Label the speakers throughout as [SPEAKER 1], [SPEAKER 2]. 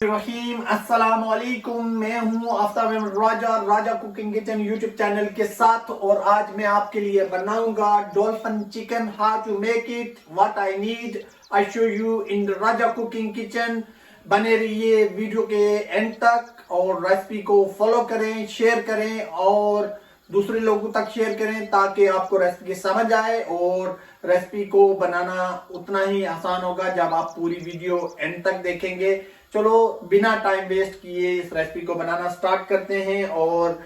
[SPEAKER 1] रहीम अस्सलाम वालेकुम। मैं हूं Aftab Raja cooking kitchen YouTube channel के साथ और आज मैं आपके लिए बनाऊंगा dolphin chicken. How to make it, what I need, I show you in Raja cooking kitchen. बने रहिए वीडियो के एंड तक और रेसिपी को फॉलो करें, शेयर करें और दूसरे लोगों तक शेयर करें ताकि आपको रेसिपी समझ आए और रेसिपी को बनाना उतना ही आसान होगा जब आप पूरी वीडियो एंड तक देखेंगे। चलो बिना टाइम वेस्ट किए इस रेसिपी को बनाना स्टार्ट करते हैं और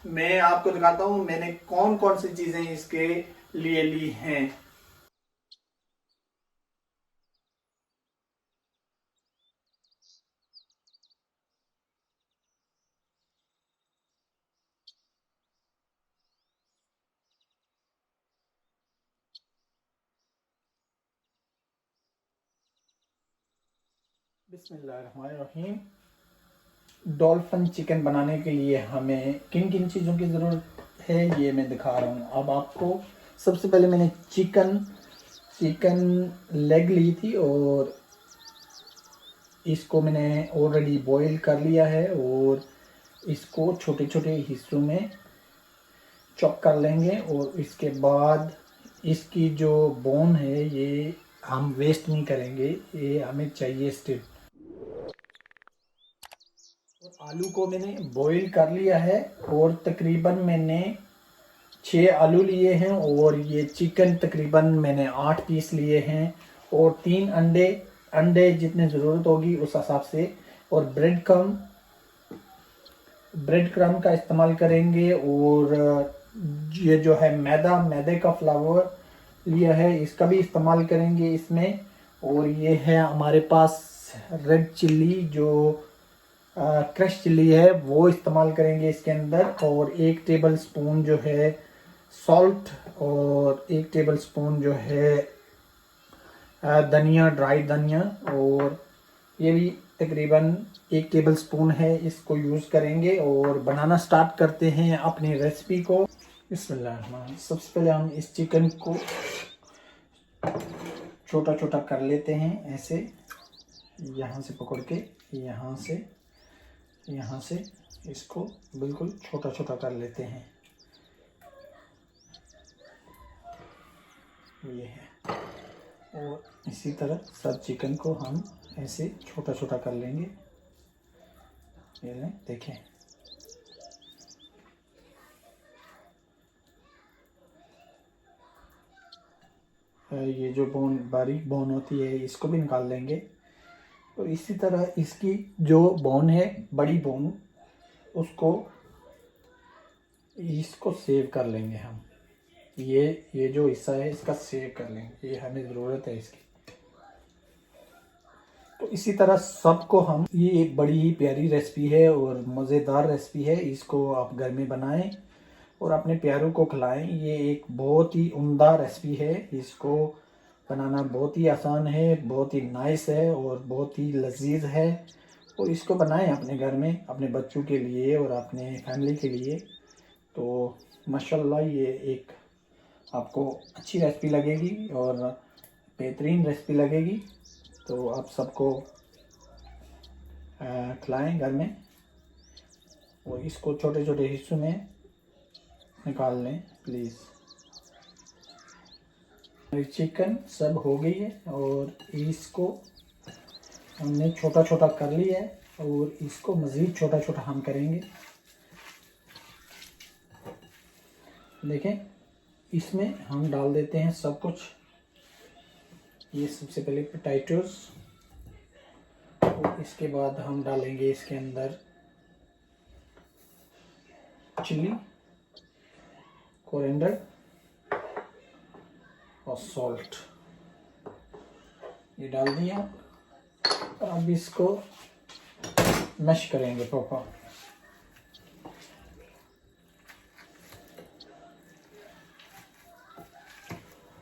[SPEAKER 1] मैं आपको दिखाता हूं मैंने कौन कौन सी चीजें इसके लिए ली हैं। बिस्मिल्लाहिर्रहमानिर्रहीम। डॉल्फिन चिकन बनाने के लिए हमें किन किन चीज़ों की ज़रूरत है ये मैं दिखा रहा हूँ अब आपको। सबसे पहले मैंने चिकन लेग ली थी और इसको मैंने ऑलरेडी बॉईल कर लिया है और इसको छोटे छोटे हिस्सों में चॉप कर लेंगे और इसके बाद इसकी जो बोन है ये हम वेस्ट नहीं करेंगे, ये हमें चाहिए स्टिल। आलू को मैंने बॉईल कर लिया है और तकरीबन मैंने 6 आलू लिए हैं और ये चिकन तकरीबन मैंने 8 पीस लिए हैं और 3 अंडे जितने ज़रूरत होगी उस हिसाब से और ब्रेड क्रम का इस्तेमाल करेंगे और ये जो है मैदे का फ्लावर लिया है इसका भी इस्तेमाल करेंगे इसमें। और ये है हमारे पास रेड चिल्ली जो क्रश चिल्ली है वो इस्तेमाल करेंगे इसके अंदर और 1 टेबल स्पून जो है सॉल्ट और 1 टेबल स्पून जो है धनिया, ड्राई धनिया और ये भी तकरीबन 1 टेबल स्पून है, इसको यूज़ करेंगे और बनाना स्टार्ट करते हैं अपनी रेसिपी को। बिस्मिल्लाह। सबसे पहले हम इस चिकन को छोटा छोटा कर लेते हैं ऐसे, यहाँ से पकड़ के यहाँ से इसको बिल्कुल छोटा छोटा कर लेते हैं। ये है और इसी तरह सब चिकन को हम ऐसे छोटा छोटा कर लेंगे। ये लें, देखें ये जो बारीक बोन होती है इसको भी निकाल लेंगे और इसी तरह इसकी जो बोन है बड़ी बोन इसको सेव कर लेंगे हम। ये जो हिस्सा है इसका सेव कर लेंगे, ये हमें ज़रूरत है इसकी। तो इसी तरह सबको हम, ये एक बड़ी ही प्यारी रेसिपी है और मज़ेदार रेसिपी है, इसको आप घर में बनाएं और अपने प्यारों को खिलाएं। ये एक बहुत ही उम्दा रेसिपी है, इसको बनाना बहुत ही आसान है, बहुत ही नाइस है और बहुत ही लजीज है। और इसको बनाएं अपने घर में अपने बच्चों के लिए और अपने फैमिली के लिए। तो माशाल्लाह ये एक आपको अच्छी रेसिपी लगेगी और बेहतरीन रेसिपी लगेगी। तो आप सबको खिलाएं घर में और इसको छोटे छोटे हिस्सों में निकाल लें प्लीज़। चिकन सब हो गई है और इसको हमने छोटा छोटा कर लिया है और इसको मज़ीद छोटा छोटा हम करेंगे। देखें इसमें हम डाल देते हैं सब कुछ। ये सबसे पहले पोटैटोस और इसके बाद हम डालेंगे इसके अंदर चिली, कोरिएंडर और सॉल्ट, ये डाल दिया। अब इसको मैश करेंगे प्रॉपर।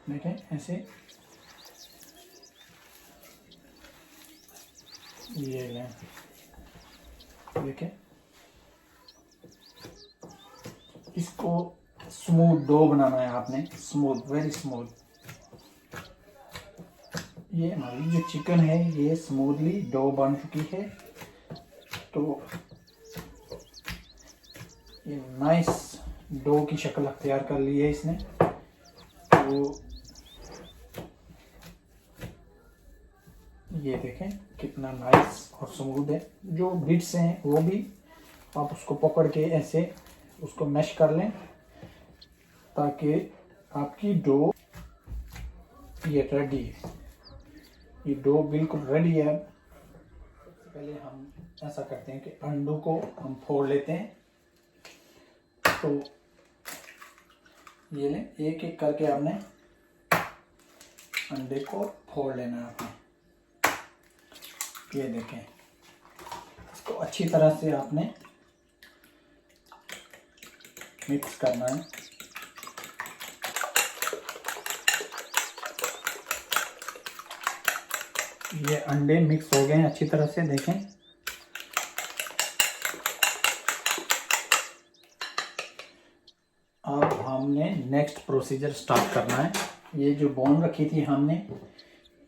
[SPEAKER 1] देखें ऐसे, ये लें, देखें इसको स्मूथ डो बनाना है आपने, स्मूथ, वेरी स्मूथ। ये हमारी जो चिकन है ये स्मूथली डो बन चुकी है तो ये नाइस डो की शक्ल अख्तियार कर ली है इसने। तो ये देखें कितना नाइस और स्मूथ है। जो बिट्स हैं वो भी आप उसको पकड़ के ऐसे उसको मैश कर लें ताकि आपकी डो ये रेडी है। ये डो बिल्कुल रेडी है। सबसे पहले हम ऐसा करते हैं कि अंडों को हम फोड़ लेते हैं। तो ये लें, एक एक करके आपने अंडे को फोड़ लेना है आपने। ये देखें, इसको अच्छी तरह से आपने मिक्स करना है। ये अंडे मिक्स हो गए हैं अच्छी तरह से, देखें। अब हमने नेक्स्ट प्रोसीजर स्टार्ट करना है। ये जो बोन रखी थी हमने,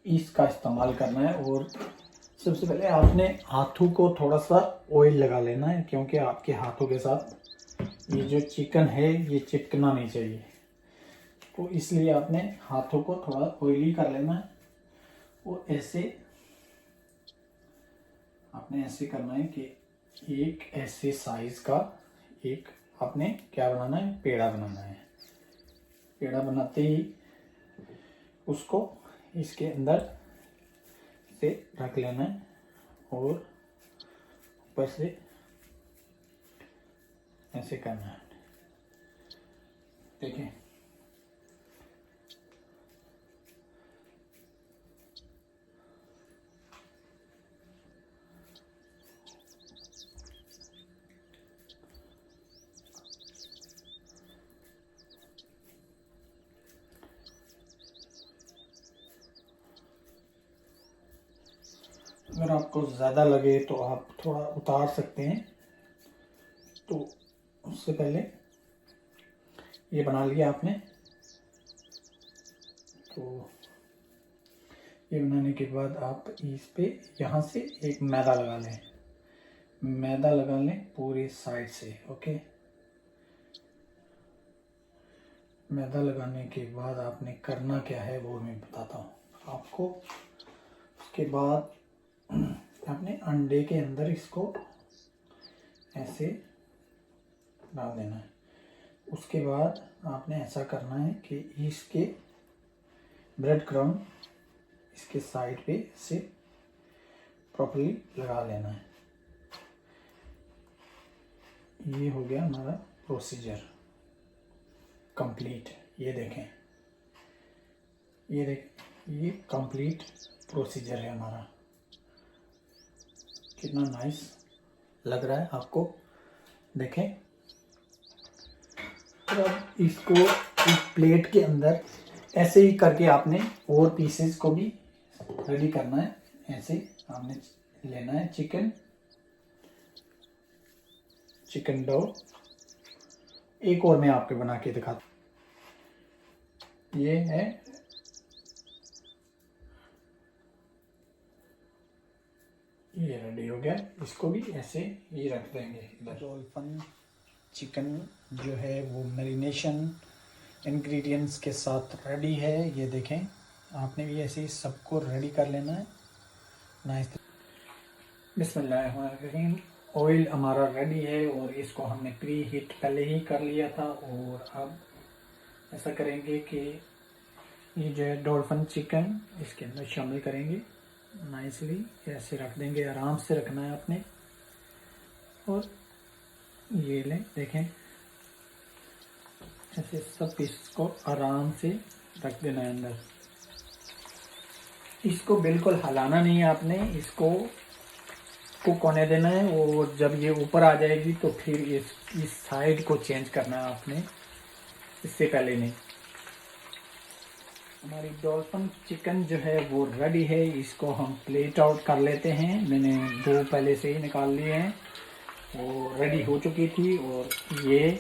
[SPEAKER 1] इसका इस्तेमाल करना है। और सबसे पहले आपने हाथों को थोड़ा सा ऑयल लगा लेना है, क्योंकि आपके हाथों के साथ ये जो चिकन है ये चिपकना नहीं चाहिए। तो इसलिए आपने हाथों को थोड़ा ऑयली कर लेना है। और ऐसे आपने ऐसे करना है कि एक ऐसे साइज का एक आपने क्या बनाना है, पेड़ा बनाना है। पेड़ा बनाते ही उसको इसके अंदर से रख लेना है और ऊपर से ऐसे करना है। देखें, अगर आपको ज़्यादा लगे तो आप थोड़ा उतार सकते हैं। तो उससे पहले ये बना लिया आपने। तो ये बनाने के बाद आप इस पे यहाँ से एक मैदा लगा लें। मैदा लगा लें पूरी साइड से, ओके। मैदा लगाने के बाद आपने करना क्या है वो मैं बताता हूँ आपको। उसके बाद आपने अंडे के अंदर इसको ऐसे डाल देना है। उसके बाद आपने ऐसा करना है कि इसके ब्रेड क्रम्ब इसके साइड पे से प्रॉपर्ली लगा लेना है। ये हो गया हमारा प्रोसीजर कंप्लीट। ये देखें, ये कंप्लीट प्रोसीजर है हमारा। कितना नाइस लग रहा है आपको, देखें। अब इसको एक प्लेट के अंदर ऐसे ही करके आपने और पीसेस को भी रेडी करना है। ऐसे आपने लेना है चिकन डो। एक और मैं आपको बना के दिखाता हूँ। ये है, ये रेडी हो गया। इसको भी ऐसे ही रख देंगे इधर। डॉल्फिन चिकन जो है वो मैरिनेशन इंग्रेडिएंट्स के साथ रेडी है। ये देखें, आपने भी ऐसे ही सबको रेडी कर लेना है नाइस। बिस्मिल्लाहिर्रहमानिर्रहीम। ऑयल हमारा रेडी है और इसको हमने प्री हीट पहले ही कर लिया था। और अब ऐसा करेंगे कि ये जो है डॉल्फिन चिकन इसके अंदर शामिल करेंगे नाइसली। ऐसे रख देंगे, आराम से रखना है आपने। और ये लें, देखें, ऐसे सब पीस को आराम से रख देना है अंदर। इसको बिल्कुल हिलाना नहीं है आपने, इसको कुक होने देना है। और जब ये ऊपर आ जाएगी तो फिर इस साइड को चेंज करना है आपने, इससे पहले नहीं। हमारी डॉल्फिन चिकन जो है वो रेडी है। इसको हम प्लेट आउट कर लेते हैं। मैंने दो पहले से ही निकाल लिए हैं, वो रेडी हो चुकी थी। और ये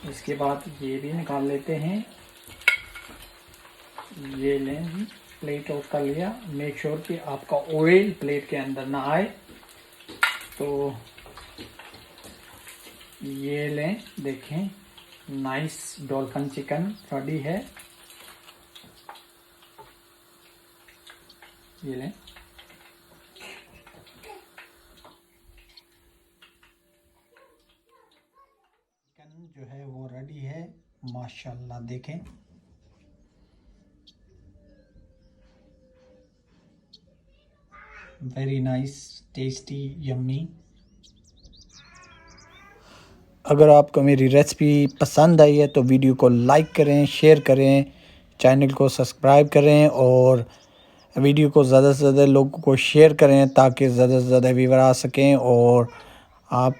[SPEAKER 1] इसके बाद ये भी निकाल लेते हैं। ये लें, प्लेट आउट कर लिया। मेक श्योर कि आपका ऑयल प्लेट के अंदर ना आए। तो ये लें, देखें नाइस डॉल्फिन चिकन रेडी है। ये लें, चिकन जो है वो रेडी है माशाल्लाह। देखें वेरी नाइस, टेस्टी, यम्मी। अगर आपको मेरी रेसिपी पसंद आई है तो वीडियो को लाइक करें, शेयर करें, चैनल को सब्सक्राइब करें और वीडियो को ज़्यादा से ज़्यादा लोगों को शेयर करें ताकि ज़्यादा से ज़्यादा व्यूअर आ सकें। और आप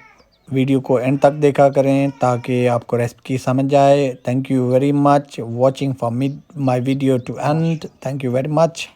[SPEAKER 1] वीडियो को एंड तक देखा करें ताकि आपको रेसिपी समझ आए। Thank you very much watching for me my video to end. Thank you very much.